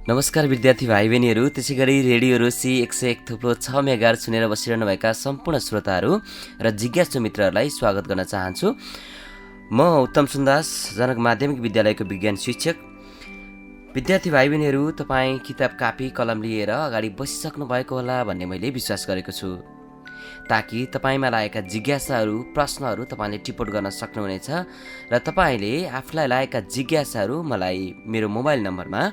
नमस्कार विद्यार्थी भाइ बहिनीहरू, त्यसैगरी रेडियो रोसी 101.6 मेगाहर्ज सुनेर बसिरहनुभएका सम्पूर्ण श्रोताहरू र जिज्ञासु मित्रहरूलाई स्वागत गर्न चाहन्छु। म उत्तम सुन्दास, जनक माध्यमिक विद्यालयको विज्ञान शिक्षक। विद्यार्थी भाइ बहिनीहरू, तपाईँ किताब कापी कलम लिएर अगाडि बसिसक्नु भएको होला भन्ने मैले विश्वास गरेको छु, ताकि तपाईँमा लागेका जिज्ञासाहरू, प्रश्नहरू तपाईँले टिपोट गर्न सक्नुहुनेछ र तपाईँले आफूलाई लागेका जिज्ञासाहरू मलाई मेरो मोबाइल नम्बरमा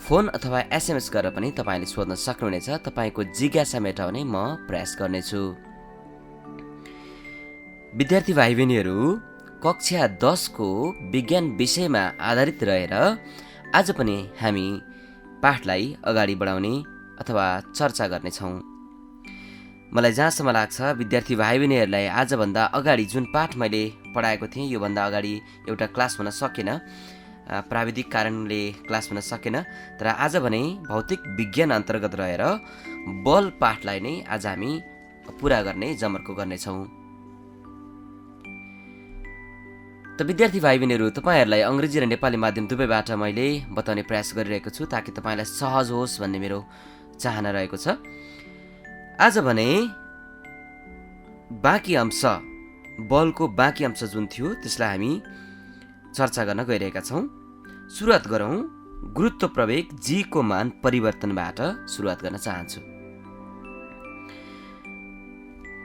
फोन अथवा एसएमएस गरेर पनि तपाईँले सोध्न सक्नुहुनेछ। तपाईँको जिज्ञासा मेटाउने म प्रयास गर्नेछु। विद्यार्थी भाइ बहिनीहरू, कक्षा 10 को विज्ञान विषयमा आधारित रहेर आज पनि हामी पाठलाई अगाडि बढाउने अथवा चर्चा गर्नेछौँ। मलाई जहाँसम्म लाग्छ विद्यार्थी भाइ बहिनीहरूलाई आजभन्दा अगाडि जुन पाठ मैले पढाएको थिएँ योभन्दा अगाडि एउटा क्लास हुन सकेन, प्राविधिक कारणले क्लास हुन सकेन। तर आज भने भौतिक विज्ञान अन्तर्गत रहेर बल पाठलाई नै आज हामी पुरा गर्ने जमर्को गर्नेछौँ। त विद्यार्थी भाइ बहिनीहरू, तपाईँहरूलाई अङ्ग्रेजी र नेपाली माध्यम दुवैबाट मैले बताउने प्रयास गरिरहेको छु, ताकि तपाईँलाई सहज होस् भन्ने मेरो चाहना रहेको छ। आज भने बाँकी अंश, बलको बाँकी अंश जुन थियो त्यसलाई हामी चर्चा गर्न गइरहेका छौँ। सुरुवात गरौँ। गुरुत्व प्रवेग जी को मान परिवर्तनबाट सुरुवात गर्न चाहन्छु।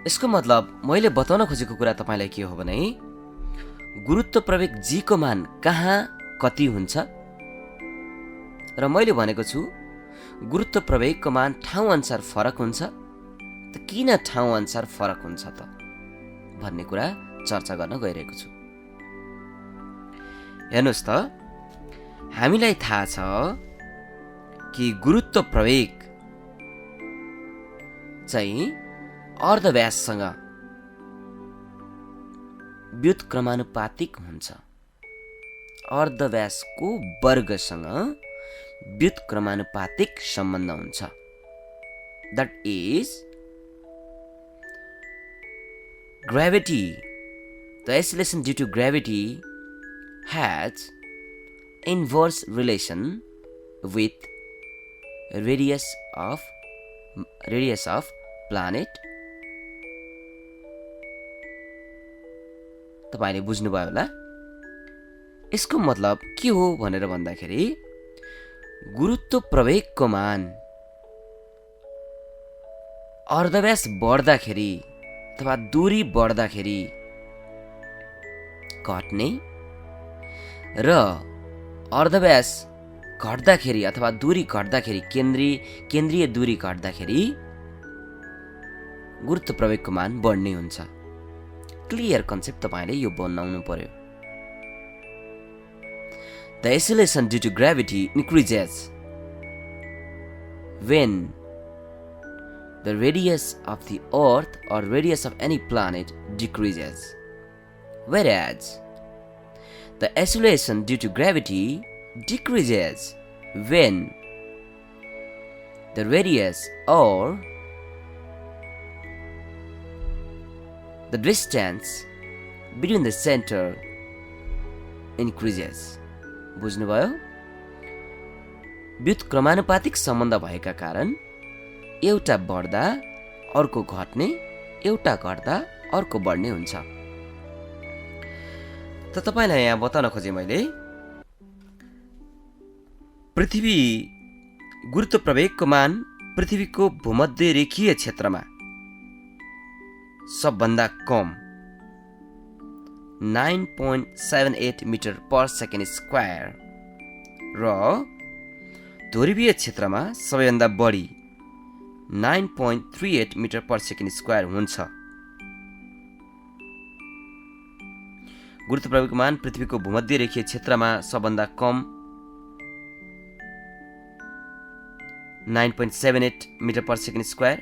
यसको मतलब मैले बताउन खोजेको कुरा तपाईँलाई के हो भने गुरुत्व प्रवेग जी को मान कहाँ कति हुन्छ र मैले भनेको छु गुरुत्व प्रवेगको मान ठाउँ अनुसार फरक हुन्छ। त किन ठाउँ अनुसार फरक हुन्छ त भन्ने कुरा चर्चा गर्न गइरहेको छु। हेर्नुहोस् त, हामीलाई थाहा छ कि गुरुत्व प्रवेग चाहिँ अर्धव्याससँग व्युत्क्रमानुपातिक हुन्छ। अर्धव्यासको वर्गसँग व्युत्क्रमानुपातिक सम्बन्ध हुन्छ। That is gravity. The acceleration due to gravity has inverse relation with radius of planet. तपाईले बुझ्नुभयो होला। यसको मतलब के हो भनेर भन्दाखेरि गुरुत्व प्रवेगको मान अर्धव्यास बढ्दाखेरि अथवा दूरी बढ्दाखेरि घट्ने र अर्धव्यास घट्दाखेरि अथवा दूरी घट्दाखेरि केन्द्रीय दूरी घट्दाखेरि गुरुत्व प्रवेगको मान बढ्ने हुन्छ। क्लियर कन्सेप्ट तपाईले यो बनाउनु पर्यो। The acceleration due to gravity increases when the radius of the earth or radius of any planet decreases, whereas the acceleration due to gravity decreases when the radius or the distance between the center increases. बुझ्नुभयो? व्युत्क्रमानुपातिक सम्बन्ध भएका कारण एउटा बढ्दा अर्को घट्ने, एउटा घट्दा अर्को बढ्ने हुन्छ। त तपाईलाई यहाँ बताउन खोजेँ मैले पृथ्वी गुरुत्व प्रवेगको मान पृथ्वीको भूमध्य रेखीय क्षेत्रमा सबभन्दा कम 9.78 मिटर पर सेकेन्ड स्क्वायर र ध्रुवीय क्षेत्रमा सबैभन्दा बढी 9.38 मिटर पर सेकेन्ड स्क्वायर हुन्छ। गुरुत्व प्रवेगको मान पृथ्वीको भूमध्य रेखीय क्षेत्रमा सबभन्दा कम 9.78 मिटर पर सेकेन्ड स्क्वायर,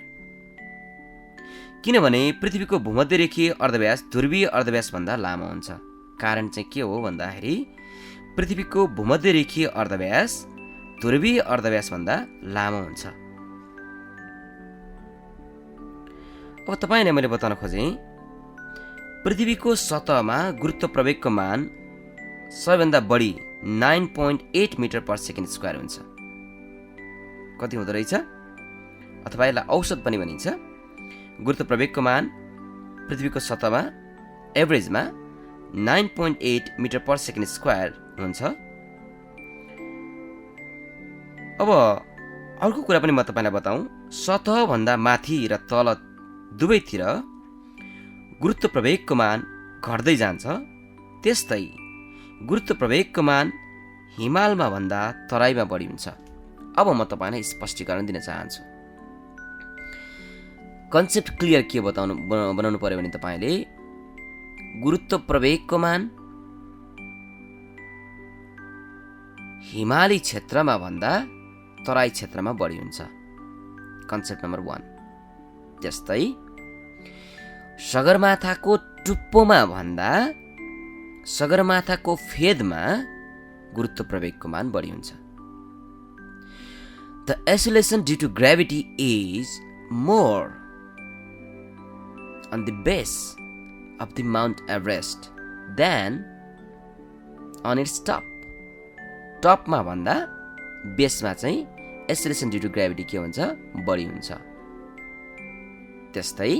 किनभने पृथ्वीको भूमध्य रेखीय अर्धव्यास ध्रुवीय अर्धव्यास भन्दा लामो हुन्छ। कारण चाहिँ के हो भन्दाखेरि पृथ्वीको भूमध्य रेखीय अर्धव्यास ध्रुवीय अर्धव्यास भन्दा लामो हुन्छ। अब तपाईलाई मैले बताउन खोजेँ पृथ्वीको सतहमा गुरुत्व प्रवेगको मान सबैभन्दा बढी 9.8 मिटर पर सेकेन्ड स्क्वायर हुन्छ। कति हुँदो रहेछ, अथवा यसलाई औसत पनि भनिन्छ। गुरुत्व प्रवेगको मान पृथ्वीको सतहमा एभरेजमा 9.8 मिटर पर सेकेन्ड स्क्वायर हुन्छ। अब अर्को कुरा पनि म तपाईँलाई बताउँ, सतहभन्दा माथि र तल दुवैतिर गुरुत्व प्रवेगको मान घट्दै जान्छ। त्यस्तै गुरुत्व प्रवेगको मान हिमालमा भन्दा तराईमा बढी हुन्छ। अब म तपाईँलाई स्पष्टीकरण दिन चाहन्छु। कन्सेप्ट क्लियर के बनाउनु पर्यो भने तपाईँले गुरुत्व प्रवेगको मान हिमाली क्षेत्रमा भन्दा तराई क्षेत्रमा बढी हुन्छ, कन्सेप्ट नम्बर 1। त्यस्तै सगरमाथाको टुप्पोमा भन्दा सगरमाथाको फेदमा गुरुत्व प्रवेगको मान बढी हुन्छ। The acceleration due to gravity is more on the base of the Mount Everest than on its top. टपमा भन्दा बेसमा चाहिँ एक्सेलरेसन ड्यू टु ग्राभिटी के हुन्छ, बढी हुन्छ। त्यस्तै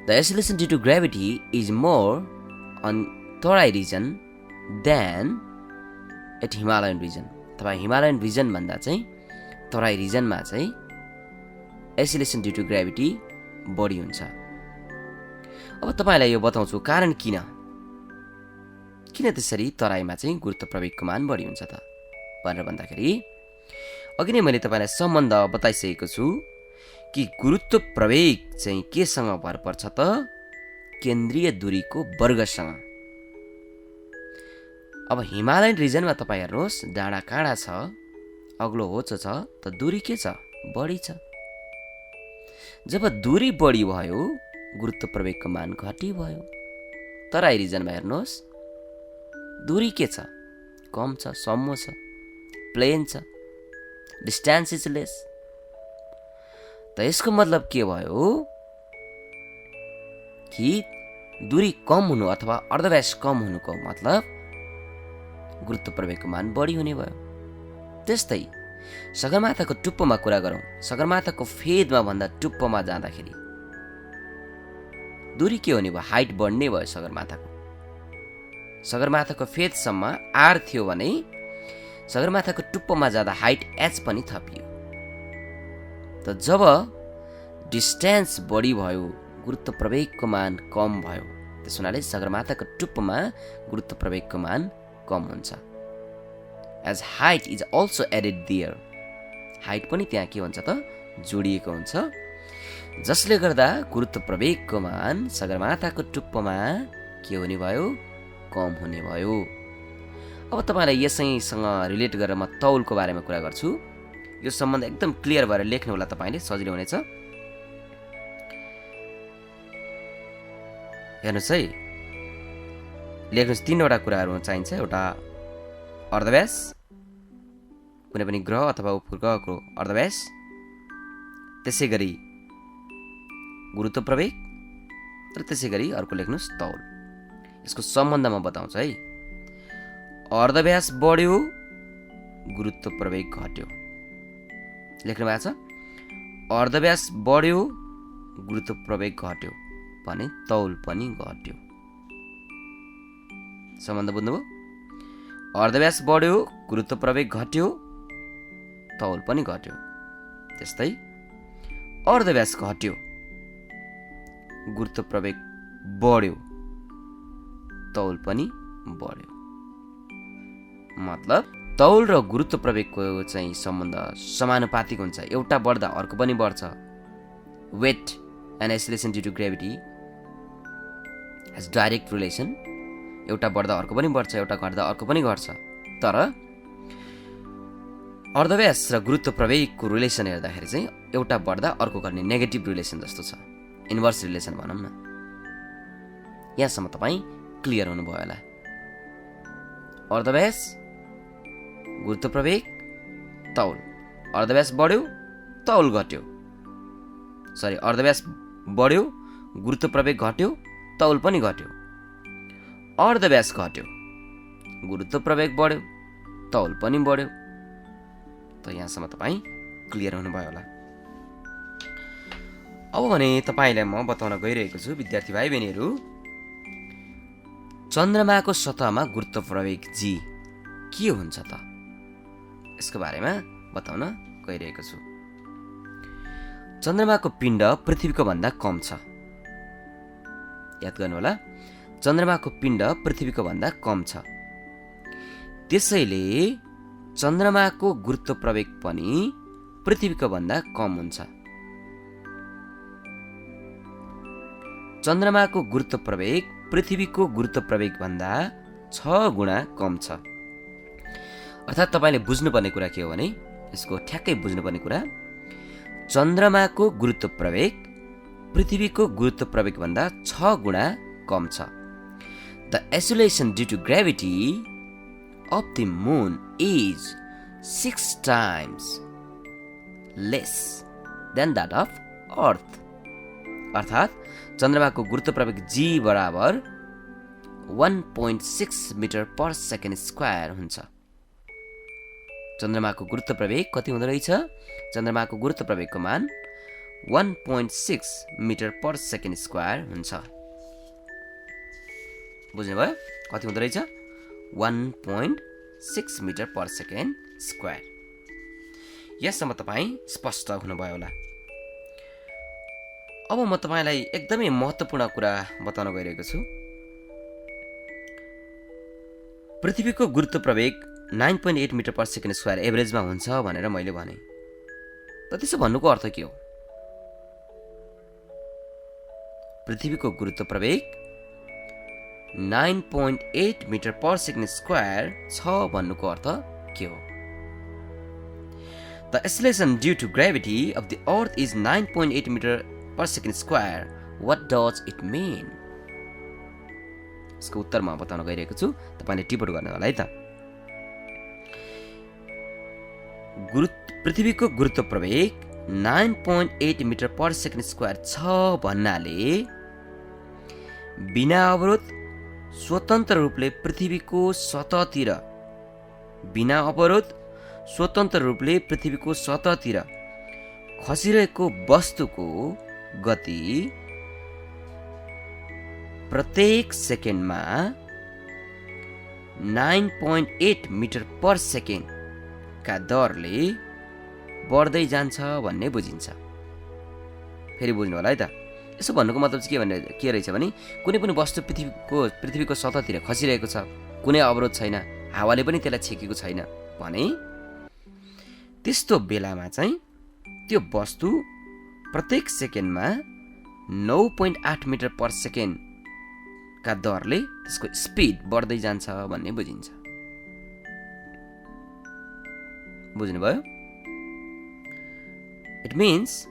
the acceleration due to gravity is more on Terai region than at Himalayan region, अथवा Himalayan region भन्दा चाहिँ तराई रिजनमा चाहिँ एक्सेलरेसन ड्यू टु ग्राभिटी बढी हुन्छ। अब तपाईँलाई यो बताउँछु कारण किन त्यसरी तराईमा चाहिँ गुरुत्व प्रवेगको मान बढी हुन्छ त भनेर भन्दाखेरि, अघि नै मैले तपाईँलाई सम्बन्ध बताइसकेको छु कि गुरुत्व प्रवेग चाहिँ केसँग भर पर्छ त, केन्द्रीय दूरीको वर्गसँग। अब हिमालयन रिजनमा तपाईँ हेर्नुहोस्, डाँडा काँडा छ, अग्लो होचो छ, त दूरी के छ, बढी छ। जब दूरी बढी भयो गुरुत्व प्रवेगको मान घटी भयो। तराई रिजनमा हेर्नुहोस्, दूरी के छ, कम छ, सम्मो छ, प्लेन छ, डिस्टेन्स इज लेस। त यसको मतलब के भयो कि दूरी कम हुनु अथवा अर्धव्यास कम हुनुको मतलब गुरुत्व प्रवेगको मान बढी हुने भयो। त्यस्तै सगरमाथाको टुप्पोमा कुरा गरौँ, सगरमाथाको फेदमा भन्दा टुप्पोमा जाँदाखेरि दूरी के हुने भयो, हाइट बढ्ने भयो। सगरमाथाको फेदसम्म आर थियो भने सगरमाथाको टुप्पोमा जाँदा हाइट एच पनि थपियो। त जब डिस्टेन्स बढी भयो गुरुत्व प्रवेगको मान कम भयो, त्यस हुनाले सगरमाथाको टुप्पोमा गुरुत्व प्रवेगको मान कम हुन्छ। As height is also added there, height पनि त्यहाँ के हुन्छ त, जोडिएको हुन्छ, जसले गर्दा गुरुत्व प्रवेगको मान सगरमाथाको टुप्पोमा के हुने भयो, कम हुने भयो। अब तपाईँलाई यसैसँग रिलेट गरेर म तौलको बारेमा कुरा गर्छु। यो सम्बन्ध एकदम क्लियर भएर लेख्नु होला, तपाईँले सजिलो हुनेछ। हेर्नुहोस् है, लेख्नुहोस्, 3वटा कुराहरू चाहिन्छ। एउटा अर्धव्यास, कुनै पनि ग्रह अथवा उपग्रहको अर्धव्यास, त्यसै गरी गुरुत्व प्रवेग, र त्यसै गरी अर्को लेख्नुहोस् तौल। यसको सम्बन्ध म बताउँछु है। अर्धव्यास बढ्यो गुरुत्व प्रवेग घट्यो, लेख्नु भएको छ। अर्धव्यास बढ्यो गुरुत्व प्रवेग घट्यो भने तौल पनि घट्यो। सम्बन्ध बुझ्नुभयो? अर्धव्यास बढ्यो गुरुत्व प्रवेग घट्यो, तौल पनि घट्यो। त्यस्तै अर्धव्यास घट्यो गुरुत्व प्रवेग बढ्यो, तौल पनि बढ्यो। मतलब तौल र गुरुत्व प्रवेगको चाहिँ सम्बन्ध समानुपातिक हुन्छ, एउटा बढ्दा अर्को पनि बढ्छ। Weight and acceleration due to gravity has direct relation, एउटा बढ्दा अर्को पनि बढ्छ, एउटा घट्दा अर्को पनि घट्छ। तर अर्धव्यास र गुरुत्व प्रवेगको रिलेसन हेर्दाखेरि चाहिँ एउटा बढ्दा अर्को घट्ने नेगेटिभ रिलेसन जस्तो छ, इन्भर्स रिलेसन भनौँ न। यहाँसम्म तपाईँ क्लियर हुनुभयो होला। अर्धव्यास, गुरुत्व प्रवेग, तौल। अर्धव्यास बढ्यो, तौल घट्यो। सरी, अर्धव्यास बढ्यो, गुरुत्व प्रवेग घट्यो, तौल पनि घट्यो। अर्धव्यास घट्यो, गुरुत्व प्रवेग बढ्यो, तौल पनि बढ्यो। त यहाँसम्म तपाईँ क्लियर हुनुभयो होला। अब भने तपाईँलाई म बताउन गइरहेको छु विद्यार्थी भाइ बहिनीहरू, चन्द्रमाको सतहमा गुरुत्व प्रवेग जी के हुन्छ त, यसको बारेमा बताउन गइरहेको छु। चन्द्रमाको पिण्ड पृथ्वीको भन्दा कम छ, याद गर्नु होला, चन्द्रमाको पिण्ड पृथ्वीको भन्दा कम छ, त्यसैले चन्द्रमाको गुरुत्व प्रवेग पनि पृथ्वीको भन्दा कम हुन्छ। चन्द्रमाको गुरुत्व प्रवेग पृथ्वीको गुरुत्व प्रवेग भन्दा 6 गुणा कम छ। अर्थात् तपाईँले बुझ्नुपर्ने कुरा के हो भने, यसको ठ्याक्कै बुझ्नुपर्ने कुरा, चन्द्रमाको गुरुत्व प्रवेग पृथ्वीको गुरुत्व प्रवेग भन्दा 6 गुणा कम छ। The acceleration due to gravity of the moon is 6 times less than that of earth. अर्थात् चन्द्रमाको गुरुत्व प्रवेग जी बराबर 1.6 मिटर पर सेकेन्ड स्क्वायर हुन्छ। चन्द्रमाको गुरुत्व प्रवेग कति हुँदो रहेछ? चन्द्रमाको गुरुत्व प्रवेगको मान 1.6 मिटर पर सेकेन्ड स्क्वायर हुन्छ। बुझ्नुभयो? कति हुँदो रहेछ? 1.6 मिटर पर सेकेन्ड स्क्वायर। यससम्म तपाईँ स्पष्ट हुनुभयो होला। अब म तपाईँलाई एकदमै महत्त्वपूर्ण कुरा बताउन गइरहेको छु। पृथ्वीको गुरुत्व प्रवेग 9.8 मिटर पर सेकेन्ड स्क्वायर एभरेजमा हुन्छ भनेर मैले भने, त त्यसो भन्नुको अर्थ के हो? पृथ्वीको गुरुत्व प्रवेग 9.8 मिटर पर सेकेन्ड स्क्वायर छ भन्नुको अर्थ के हो? The acceleration due to gravity of the earth is 9.8 meter per second square. What does it mean? यसको उत्तर म बताउन गइरहेको छु, तपाईले टिप्पणी गर्नु होला है त। पृथ्वीको गुरुत्व प्रवेग 9.8 मिटर पर सेकेन्ड स्क्वायर छ भन्नाले बिना अवरोध स्वतन्त्र रूपले पृथ्वीको सतहतिर खसिरहेको वस्तुको गति प्रत्येक सेकेन्डमा 9.8 मिटर पर सेकेन्ड का दरले बढ्दै जान्छ भन्ने बुझिन्छ। फेरि बुझ्नु होला है त। यसो भन्नुको मतलब चाहिँ के रहेछ भने, कुनै पनि वस्तु पृथ्वीको सतहतिर खसिरहेको छ, कुनै अवरोध छैन, हावाले पनि त्यसलाई छेकेको छैन भने त्यस्तो बेलामा चाहिँ त्यो वस्तु प्रत्येक सेकेन्डमा 9.8 मिटर पर सेकेन्ड का दरले त्यसको स्पिड बढ्दै जान्छ भन्ने बुझिन्छ। बुझ्नुभयो? It means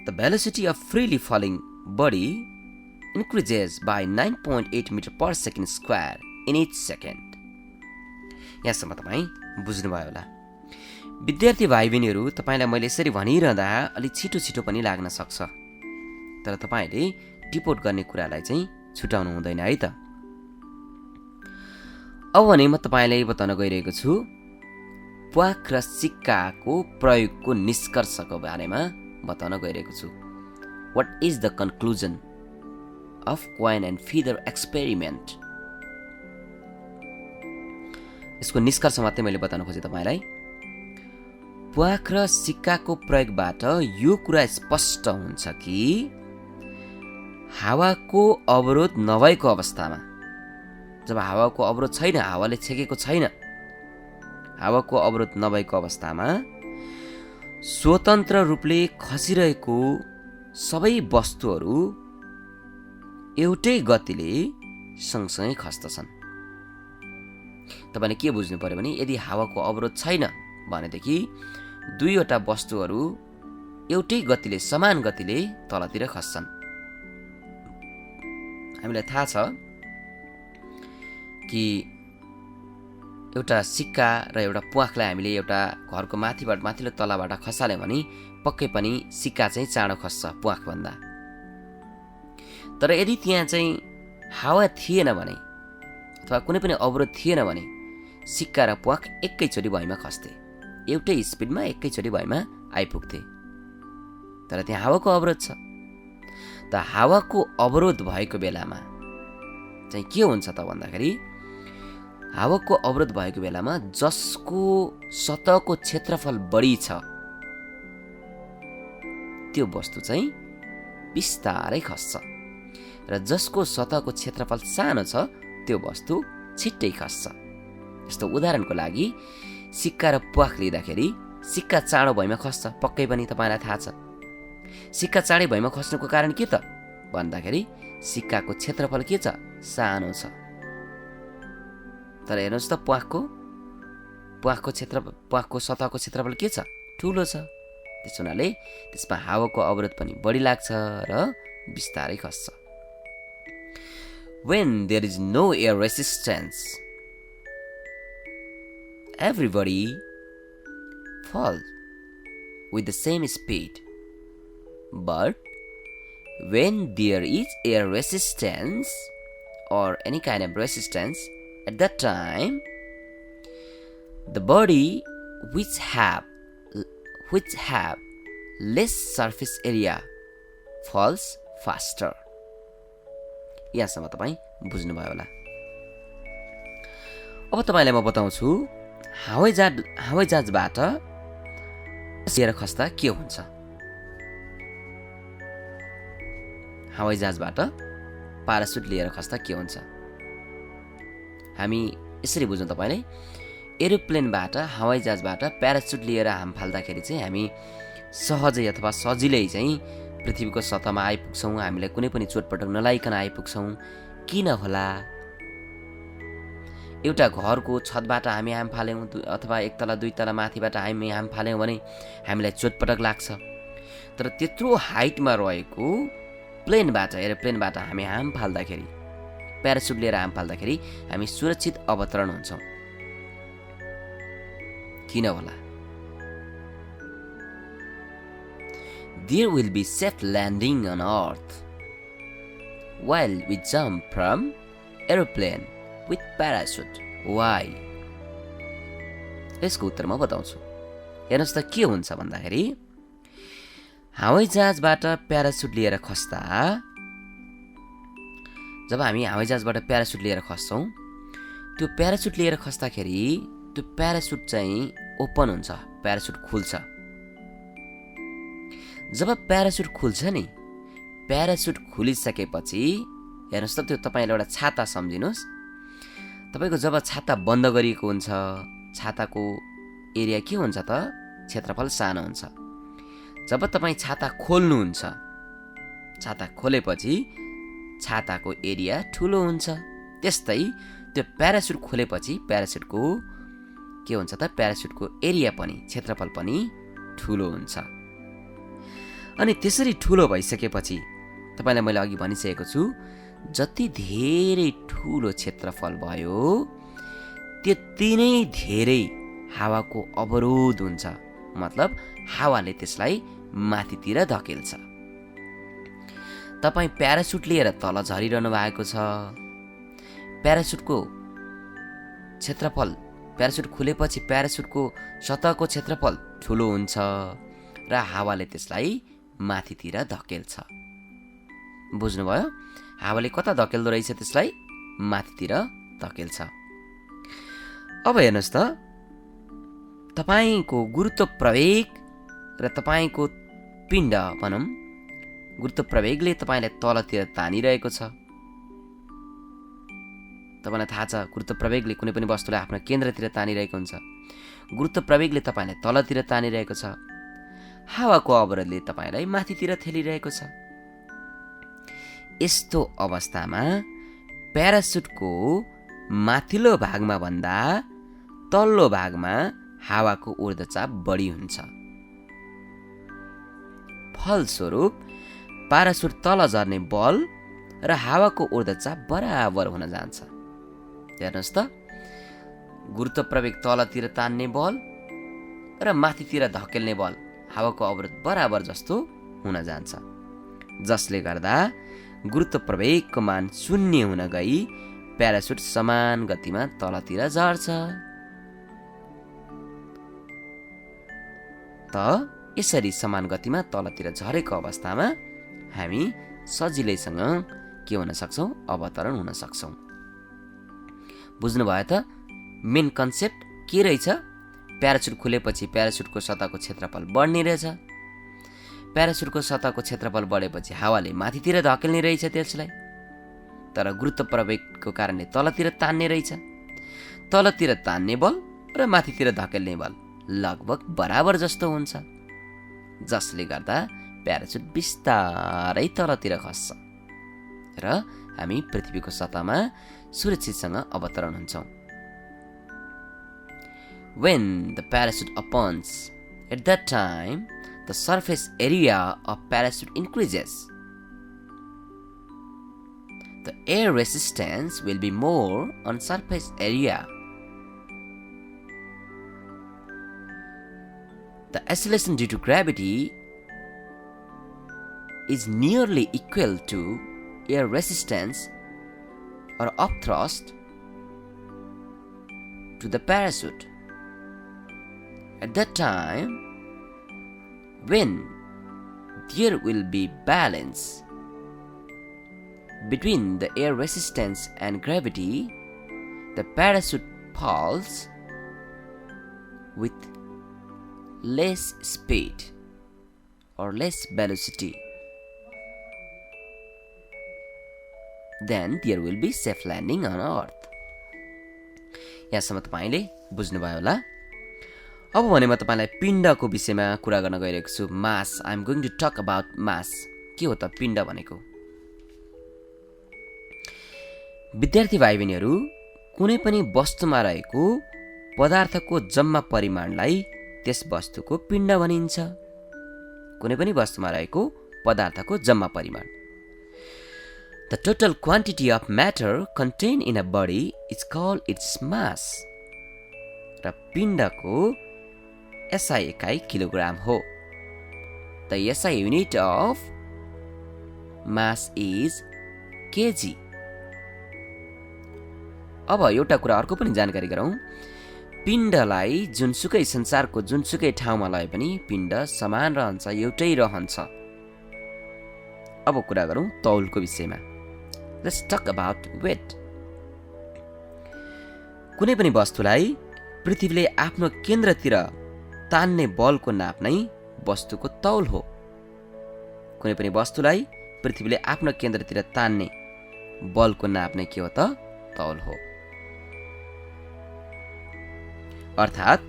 the velocity of freely falling body increases by 9.8 meter per second square in each second. यहाँसम्म तपाईँ बुझ्नुभयो होला। विद्यार्थी भाइ बहिनीहरू, तपाईँलाई मैले यसरी भनिरहँदा अलि छिटो पनि लाग्न सक्छ, तर तपाईँले टिपोट गर्ने कुरालाई चाहिँ छुटाउनु हुँदैन है त। अब भने म तपाईँलाई बताउन गइरहेको छु प्वाख र सिक्काको प्रयोगको निष्कर्षको बारेमा बताउन गइरहेको छु। What is the conclusion of coin and feather experiment? यसको निष्कर्ष मात्रै मैले बताउन खोजेँ तपाईँलाई। प्वाख र सिक्काको प्रयोगबाट यो कुरा स्पष्ट हुन्छ कि हावाको अवरोध नभएको अवस्थामा, जब हावाको अवरोध छैन, हावाले छेकेको छैन, हावाको अवरोध नभएको अवस्थामा स्वतन्त्र रूपले खसिरहेको सबै वस्तुहरू एउटै गतिले सँगसँगै खस्दछन्। तपाईले के बुझ्नु पर्यो भने, यदि हावाको अवरोध छैन भनेदेखि दुईवटा वस्तुहरू एउटै गतिले, समान गतिले तलतिर खस्छन्। हामीलाई थाहा छ कि एउटा सिक्का र एउटा प्वाखलाई हामीले एउटा घरको माथिबाट माथिल्लो तलाबाट खसाल्यौँ भने पक्कै पनि सिक्का चाहिँ चाँडो खस्छ प्वाखभन्दा। तर यदि त्यहाँ चाहिँ हावा थिएन भने अथवा कुनै पनि अवरोध थिएन भने सिक्का र प्वाख एकैचोटि भुइँमा खस्थे। एउटै स्पिडमा एकैचोटि भएमा आइपुग्थे। तर त्यहाँ हावाको अवरोध छ। त हावाको अवरोध भएको बेलामा चाहिँ के हुन्छ त भन्दाखेरि हावाको अवरोध भएको बेलामा जसको सतहको क्षेत्रफल बढी छ त्यो वस्तु चाहिँ बिस्तारै खस्छ र जसको सतहको क्षेत्रफल सानो छ त्यो वस्तु छिट्टै खस्छ। जस्तो उदाहरणको लागि सिक्का र प्वाख लिँदाखेरि सिक्का चाँडो भएमा खस्छ, पक्कै पनि तपाईँलाई थाहा छ। सिक्का चाँडै भएमा खस्नुको कारण के त भन्दाखेरि सिक्काको क्षेत्रफल के छ, सानो छ। तर हेर्नुहोस् त प्वाखको सतहको क्षेत्रफल के छ, ठुलो छ। त्यस हुनाले त्यसमा हावाको अवरोध पनि बढी लाग्छ र बिस्तारै खस्छ। When there is no air resistance, everybody falls with the same speed. But when there is air resistance or any kind of resistance, at that time, the body which have less surface area falls faster. यहाँसम्म तपाईँ बुझ्नुभयो होला। अब तपाईँलाई म बताउँछु हवाईजहाजबाट लिएर खस्दा के हुन्छ। हवाईजहाजबाट प्यारासुट लिएर खस्दा के हुन्छ हामी यसरी बुझौँ। तपाईँले एरोप्लेनबाट हवाईजहाजबाट प्यारासुट लिएर हाम फाल्दाखेरि चाहिँ हामी सहजै अथवा सजिलै चाहिँ पृथ्वीको सतहमा आइपुग्छौँ। हामीलाई कुनै पनि चोटपटक नलाइकन आइपुग्छौँ। किन होला? एउटा घरको छतबाट हामी हाम फाल्यौँ अथवा एक तला दुई तला माथिबाट हामी हाम फाल्यौँ भने हामीलाई चोटपटक लाग्छ। तर त्यत्रो हाइटमा रहेको एरोप्लेनबाट हामी हाम फाल्दाखेरि, प्यारासुट लिएर हाम फाल्दाखेरि हामी सुरक्षित अवतरण हुन्छौँ। किन होला? There will be safe landing on Earth while we jump from aeroplane with parachute. Why? यसको उत्तर म बताउँछु। हेर्नुहोस् त के हुन्छ भन्दाखेरि हवाईजहाजबाट प्यारासुट लिएर खस्दा, जब हामी हवाईजहाजबाट प्यारासुट लिएर खस्छौँ, त्यो प्यारासुट लिएर खस्दाखेरि त्यो प्यारासुट चाहिँ ओपन हुन्छ, प्यारासुट खुल्छ। जब प्यारासुट खुल्छ नि, प्यारासुट खुलिसकेपछि हेर्नुहोस् त, त्यो तपाईँले एउटा छाता सम्झिनुहोस्। तपाईँको जब छाता बन्द गरिएको हुन्छ, छाताको एरिया के हुन्छ त, क्षेत्रफल सानो हुन्छ। जब तपाईँ छाता खोल्नुहुन्छ, छाता खोलेपछि छाताको एरिया ठुलो हुन्छ। त्यस्तै त्यो प्यारासुट खोलेपछि प्यारासुटको के हुन्छ त, प्यारासुटको एरिया पनि, क्षेत्रफल पनि ठुलो हुन्छ। अनि त्यसरी ठुलो भइसकेपछि तपाईँलाई मैले अघि भनिसकेको छु, जति धेरै ठुलो क्षेत्रफल भयो त्यति नै धेरै हावाको अवरोध हुन्छ। मतलब हावाले त्यसलाई माथितिर धकेल्छ। तपाईँ प्यारासुट लिएर तल झरिरहनु भएको छ, प्यारासुटको क्षेत्रफल, प्यारासुट खुलेपछि प्यारासुटको सतहको क्षेत्रफल ठुलो हुन्छ र हावाले त्यसलाई माथितिर धकेल्छ। बुझ्नुभयो? हावाले कता धकेल्दो रहेछ? त्यसलाई माथितिर धकेल्छ। अब हेर्नुहोस् त, तपाईँको गुरुत्व प्रवेग र तपाईँको पिण्ड, भनौँ गुरुत्व प्रवेगले तपाईँलाई तलतिर तानिरहेको छ। तपाईँलाई थाहा छ, गुरुत्व प्रवेगले कुनै पनि वस्तुलाई आफ्नो केन्द्रतिर तानिरहेको हुन्छ। गुरुत्व प्रवेगले तपाईँलाई तलतिर तानिरहेको छ। हावाको अवरोधले तपाईँलाई माथितिर ठेलिरहेको छ। यस्तो अवस्थामा प्यारासुटको माथिल्लो भागमा भन्दा तल्लो भागमा हावाको ऊर्ध्वचाप बढी हुन्छ। फलस्वरूप प्यारासुट तल झर्ने बल र हावाको ऊर्ध्वचाप बराबर हुन जान्छ। हेर्नुहोस् त, गुरुत्व प्रवेग तलतिर तान्ने बल र माथितिर धकेल्ने बल, हावाको अवरोध बराबर जस्तो हुन जान्छ। जसले गर्दा गुरुत्व प्रवेगको मान 0 हुन गई प्यारासुट समान गतिमा तलतिर झर्छ। त यसरी समान गतिमा तलतिर झरेको अवस्थामा हामी सजिलैसँग के हुन सक्छौँ? अवतरण हुन सक्छौँ। बुझ्नुभयो त? मेन कन्सेप्ट के रहेछ? प्यारासुट खुलेपछि प्यारासुटको सतहको क्षेत्रफल बढ्ने रहेछ। प्यारासुटको सतहको क्षेत्रफल बढेपछि हावाले माथितिर धकेल्ने रहेछ त्यसलाई, तर गुरुत्व प्रवेगको कारणले तलतिर तान्ने रहेछ। तलतिर तान्ने बल र माथितिर धकेल्ने बल लगभग बराबर जस्तो हुन्छ, जसले गर्दा प्यारासुट बिस्तारै तलतिर खस्छ र हामी पृथ्वीको सतहमा सुरक्षितसँग अवतरण हुन्छौँ। When the parachute opens, at that time, the surface area of parachute increases. The air resistance will be more on surface area. The acceleration due to gravity is nearly equal to air resistance or upthrust to the parachute. At that time, when there will be balance between the air resistance and gravity, the parachute falls with less speed or less velocity. Then there will be safe landing on Earth. यहाँसम्म तपाईले बुझ्नुभयो होला। अब भने म तपाईलाई पिण्डको विषयमा कुरा गर्न गइरहेको छु। Mass, I am going to talk about mass. के हो त पिण्ड भनेको? विद्यार्थी भाइ बहिनीहरू, कुनै पनि वस्तुमा रहेको पदार्थको जम्मा परिमाणलाई त्यस वस्तुको पिण्ड भनिन्छ। कुनै पनि वस्तुमा रहेको पदार्थको जम्मा परिमाण। The total quantity of matter contained in a body is called its mass. र पिण्डको SI एकाइ किलोग्राम हो। The SI unit of mass is kg. अब एउटा कुरा अर्को पनि जानकारी गरौँ। पिण्डलाई जुनसुकै संसारको जुनसुकै ठाउँमा लगे पनि पिण्ड समान रहन्छ, एउटै रहन्छ। अब कुरा गरौँ तौलको विषयमा। Let's talk about weight. कुनै पनि वस्तुलाई पृथ्वीले आफ्नो केन्द्रतिर तान्ने बलको नाप नै वस्तुको तौल हो। कुनै पनि वस्तुलाई पृथ्वीले आफ्नो केन्द्रतिर तान्ने बलको नाप नै के हो त? तौल हो। अर्थात्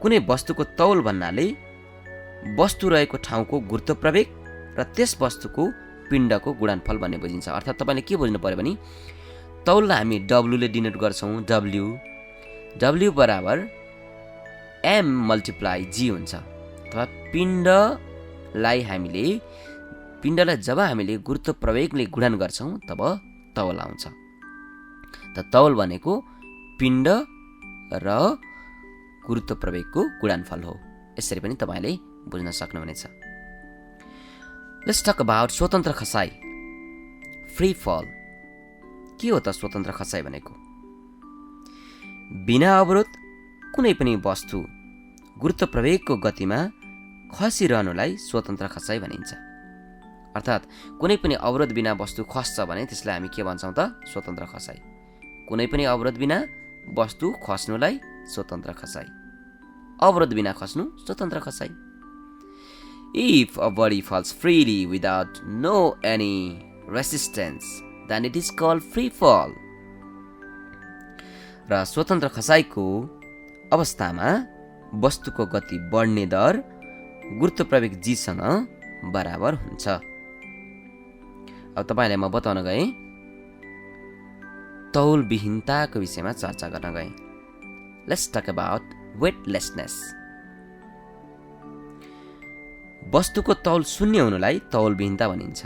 कुनै वस्तुको तौल भन्नाले वस्तु रहेको ठाउँको गुरुत्व प्रवेग र त्यस वस्तुको पिण्डको गुणनफल भन्ने बुझिन्छ। अर्थात् तपाईले के बुझ्नु पर्यो भने तौललाई हामी W ले डिनोट गर्छौँ। W बराबर M मल्टिप्लाई G हुन्छ। अथवा पिण्डलाई जब हामीले गुरुत्व प्रवेगले गुणन गर्छौँ तब तौल आउँछ। त तौल भनेको पिण्ड र गुरुत्व प्रवेगको गुणनफल हो। यसरी पनि तपाईले बुझ्न सक्नुहुनेछ। Let's talk about स्वतन्त्र खसाई, फ्री फल। के हो त स्वतन्त्र खसाई भनेको? बिना अवरोध कुनै पनि वस्तु गुरुत्व प्रवेगको गतिमा खसिरहनुलाई स्वतन्त्र खसाई भनिन्छ। अर्थात् कुनै पनि अवरोध बिना वस्तु खस्छ भने त्यसलाई हामी के भन्छौँ त? स्वतन्त्र खसाई। कुनै पनि अवरोध बिना वस्तु खस्नुलाई स्वतन्त्र खसाई। अवरोध बिना खस्नु स्वतन्त्र खसाई। If a body falls freely without any resistance, then it is called free fall. र स्वतन्त्र खसाइको अवस्थामा वस्तुको गति बढ्ने दर गुरुत्व प्रवेग G सँग बराबर हुन्छ। अब तपाईलाई म बताउन गएँ तौल विहीनताको विषयमा चर्चा गर्न गएँ। Let's talk about weightlessness. वस्तुको तौल शून्य हुनुलाई तौल विहीनता भनिन्छ।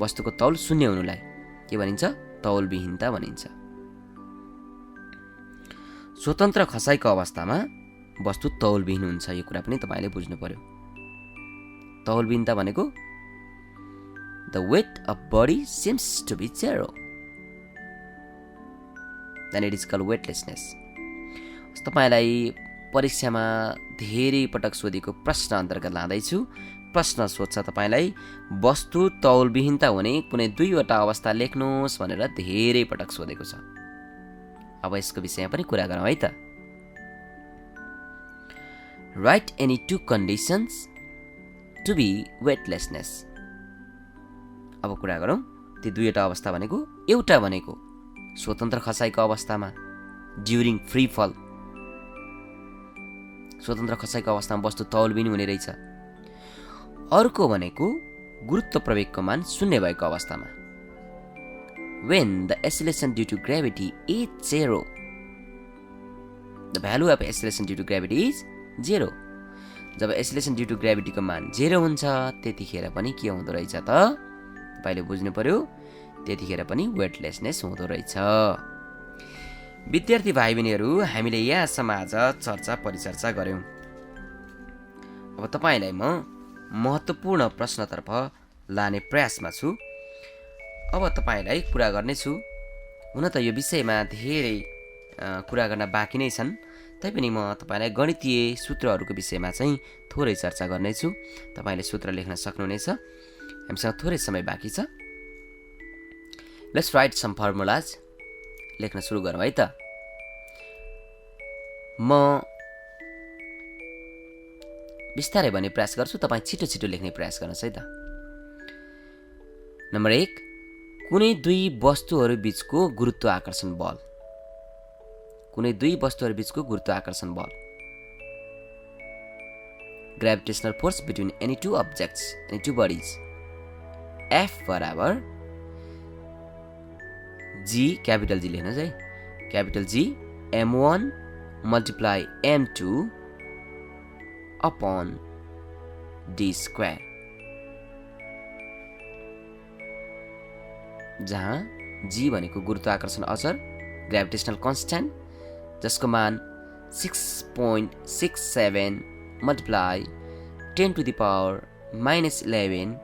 वस्तुको तौल शून्य हुनुलाई के भनिन्छ? तौल विहीनता भनिन्छ। स्वतन्त्र खसाइको अवस्थामा वस्तु तौल विहीन हुन्छ। यो कुरा पनि तपाईले बुझ्नु पर्यो। तौल विहीनता भनेको the weight of body seems to be zero, then it is called weightlessness. तपाईलाई परीक्षामा धेरै पटक सोधेको प्रश्न अन्तर्गत लाँदैछु। प्रश्न सोध्छ तपाईलाई वस्तु तौलविहीनता हुने कुनै 2वटा अवस्था लेख्नुहोस् भनेर धेरै पटक सोधेको छ। अब यसको विषयमा पनि कुरा गरौँ है त। Write any 2 conditions to be weightlessness. अब कुरा गरौँ ती 2वटा अवस्था भनेको, एउटा भनेको स्वतन्त्र खसाइको अवस्थामा ड्युरिङ फ्री फल, स्वतन्त्र खसाइको अवस्थामा वस्तु तौलविहीन हुने रहेछ। अर्को भनेको गुरुत्व प्रवेगको मान 0 भएको अवस्थामा, when the acceleration due to gravity is 0. The value of acceleration due to gravity is 0. Job acceleration due to gravity को मान 0 हुन्छ त्यतिखेर पनि के हुँदो रहेछ त तपाईले बुझ्नु पर्यो, त्यतिखेर पनि वेटलेसनेस हुँदो रहेछ। विद्यार्थी भाइ बहिनीहरू, हामीले यहाँसम्म आज चर्चा परिचर्चा गर्यौं। अब तपाईलाई म महत्त्वपूर्ण प्रश्नतर्फ लाने प्रयासमा छु। अब तपाईलाई कुरा गर्नेछु। हुन त यो विषयमा धेरै कुरा गर्न बाँकी नै छन्, तैपनि म तपाईलाई गणितीय सूत्रहरूको विषयमा चाहिँ थोरै चर्चा गर्नेछु। तपाईले सूत्र लेख्न सक्नुहुनेछ। हामीसँग थोरै समय बाँकी छ। Let's write some formulas. लेख्न सुरु गरौँ है त। म बिस्तारै भन्ने प्रयास गर्छु, तपाईँ छिटो छिटो लेख्ने प्रयास गर्नुहोस् है त। नम्बर 1, कुनै 2 वस्तुहरू बीचको गुरुत्व आकर्षण बल। कुनै 2 वस्तुहरू बीचको गुरुत्व आकर्षण बल, gravitational force between any 2 objects, any 2 bodies. F बराबर G, कैपिटल G लेख्नुहोस् है, capital G M1 multiply M2 upon D square, जहाँ G भनेको गुरुत्वाकर्षण अचर, ग्रेभिटेशनल कन्स्ट्यान्ट, जसको मान 6.67 multiply 10 to the power -11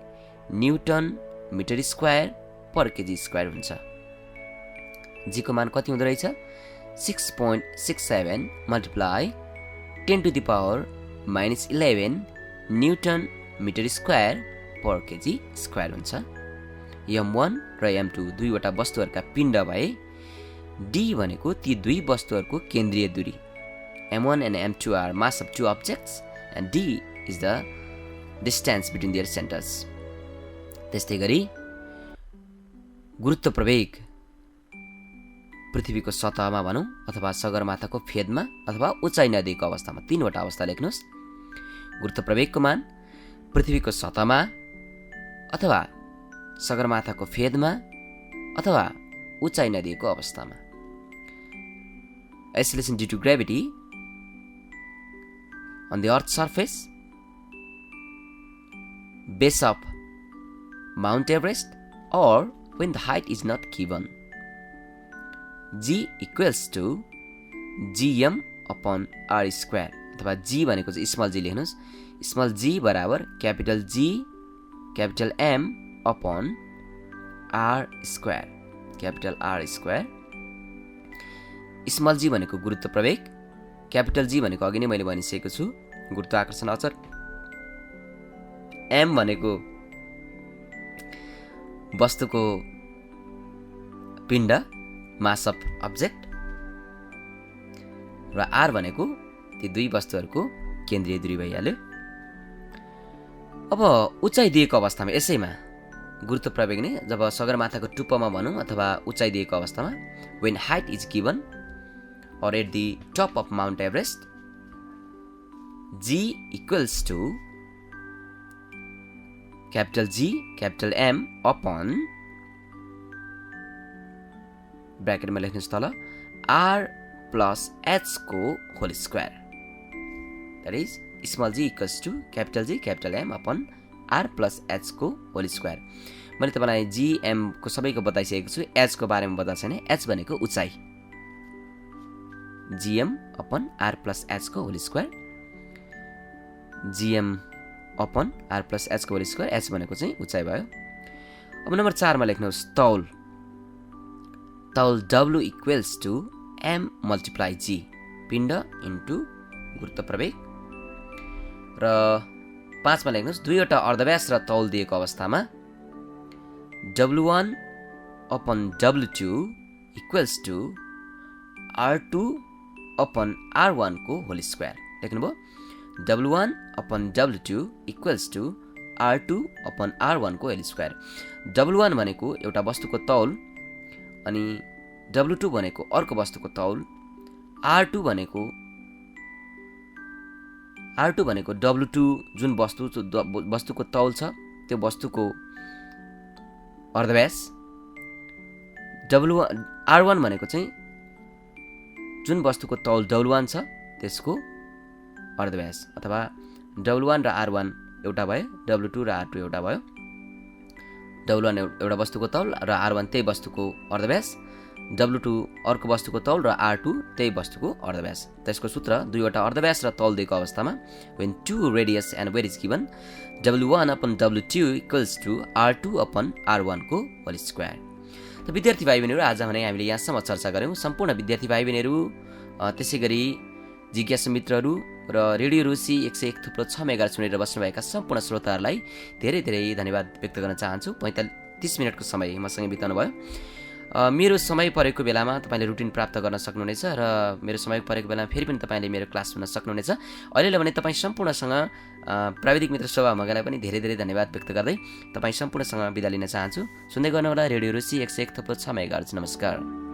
newton metre square per KG square हुन्छ। जी को मान कति हुँदो रहेछ? 6.67 multiply 10 to the power -11 newton metre square per KG square हुन्छ। M1 र M2 दुईवटा वस्तुहरूका पिण्ड भए D भनेको ती 2 वस्तुहरूको केन्द्रीय दूरी। M1 and M2 are mass of 2 objects and D is the distance between their centers. त्यस्तै गरी गुरुत्व प्रवेग पृथ्वीको सतहमा भनौं अथवा सगरमाथाको फेदमा अथवा उचाइ नदिएको अवस्थामा, 3वटा अवस्था लेख्नुहोस्। गुरुत्व प्रवेगको मान पृथ्वीको सतहमा अथवा सगरमाथाको फेदमा अथवा उचाइ नदिएको अवस्थामा। Acceleration due to gravity on the earth's surface, base of Mount Everest, or when the height is not given. G equals to Gm upon R square, अथवा G भनेको चाहिँ स्मल g लेख्नुहोस्। स्मल g बराबर capital G capital M upon R square, capital R square. Small g भनेको गुरुत्व प्रवेग, capital G भनेको अघि नै मैले भनिसकेको छु गुरुत्वाकर्षण अचर, M भनेको वस्तुको पिण्ड, मास अफ अब्जेक्ट, र R भनेको ती 2 वस्तुहरूको केन्द्रीय दूरी भइहाल्यो। अब उचाइ दिएको अवस्थामा यसैमा गुरुत्व प्रवेग नै जब सगरमाथाको टुप्पोमा भनौं अथवा उचाइ दिएको अवस्थामा, when height is given or at the top of Mount Everest, G equals to capital G capital M upon bracket में लेख्नुहोस् तल R plus H को whole square, that is small g equals to capital G capital M upon R plus H को whole square. मैले तपाईलाई G M को सबैको बताइसकेको छु, H को बारेमा बताएको छैन। H भनेको उचाइ, Gm upon R plus H को whole square, Gm upon R plus H को होल स्क्वायर, H भनेको चाहिँ उचाइ भयो। अब नम्बर 4 मा लेख्नुहोस् तौल। तौल W equals to M multiply G, पिण्ड इन्टु गुरुत्व प्रवेग। र 5 मा लेख्नुहोस् दुईवटा अर्धव्यास र तौल दिएको अवस्थामा W1 upon W2 equals to R2 upon R1 को होल स्क्वायर। लेख्नुभयो W1 upon W2 equals to R2 upon R1 को होल स्क्वायर। W1 भनेको एउटा वस्तुको तौल अनि W2 भनेको अर्को वस्तुको तौल, R2 भनेको W2 जुन वस्तुको तौल छ त्यो वस्तुको अर्धव्यास, R1 भनेको चाहिँ जुन वस्तुको तौल W1 छ त्यसको अर्धव्यास, अथवा W1 र R1 एउटा भयो, W2 र R2 एउटा भयो। W1 एउटा वस्तुको तौल र R1 त्यही वस्तुको अर्धव्यास, W2 अर्को वस्तुको तौल र R2 त्यही वस्तुको अर्धव्यास। त्यसको सूत्र दुईवटा अर्धव्यास र तौल दिएको अवस्थामा when two radius and weight is given W1 upon W2 equals to R2 upon R1 को होल स्क्वायर। त विद्यार्थी भाइ बहिनीहरू आज भने हामीले यहाँसम्म चर्चा गऱ्यौँ। सम्पूर्ण विद्यार्थी भाइ बहिनीहरू त्यसै गरी जिज्ञासु मित्रहरू र रेडियो रुसी 101.6 मेगाहर्ज सुनेर बस्नुभएका सम्पूर्ण श्रोताहरूलाई धेरै धेरै धन्यवाद व्यक्त गर्न चाहन्छु। 45 मिनटको समय मसँग बिताउनु भयो। मेरो समय परेको बेलामा तपाईँले रुटिन प्राप्त गर्न सक्नुहुनेछ र मेरो समय परेको बेलामा फेरि पनि तपाईँले मेरो क्लास सुन्न सक्नुहुनेछ। अहिलेलाई भने तपाईँ सम्पूर्णसँग प्राविधिक मित्र शोभा मगलाई पनि धेरै धेरै धन्यवाद व्यक्त गर्दै तपाईँ सम्पूर्णसँग बिदा लिन चाहन्छु। सुन्दै गर्नुहोला रेडियो रुसी 101.6 मेगाहर्ज। नमस्कार।